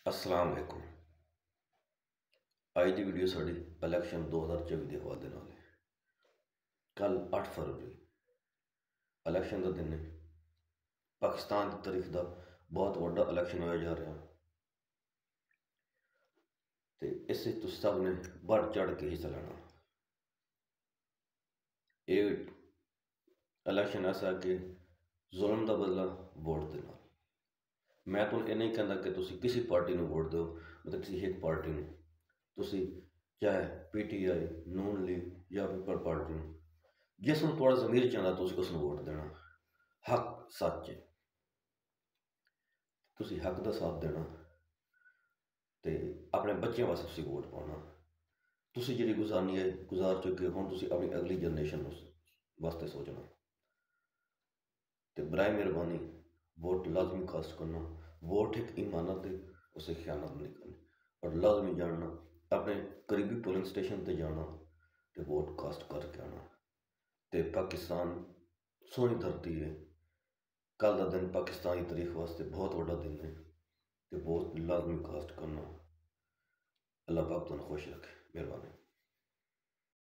अस्सलाम वालेकुम। आज की वीडियो साड़ी इलैक्शन 2024 के हवाले नाल है। कल 8 फरवरी इलैक्शन का दिन है। पाकिस्तान की तारीख का बहुत बड़ा इलैक्शन होया जा रहा, तो इस सब ने बढ़ चढ़ के हिस्सा लेना। ये इलैक्शन ऐसा कि जुल्म का बदला वोट के नाल। मैं तो ये नहीं कहता कि तुम किसी पार्टी को वोट दो, मतलब किसी एक पार्टी ने, तुम चाहे PTI, नून लीग या पीपल पार्टी, जिसमें थोड़ा जमीर चाहता तुम उसको वोट देना। हक सच है, तुम हक का साथ देना, तो अपने बच्चों वास्ते वोट पाना। तुम जी गुजारनी है गुजार चुके हो, हम तुम अपनी अगली जनरेशन वास्ते सोचना। तो बराए मेहरबानी वोट लाजमी कास्ट करना। वोट एक इमानत है, उसे ख्यानत नहीं करनी। और लाजमी जानना, अपने करीबी पोलिंग स्टेशन पर जाना, तो वोट कास्ट करके आना। तो पाकिस्तान सोहनी धरती है। कल का दिन पाकिस्तान की तारीख वास्ते बहुत बड़ा दिन है, तो वोट लाजमी कास्ट करना। अल्लाह पाक तुहानू खुश रखे। मेहरबानी।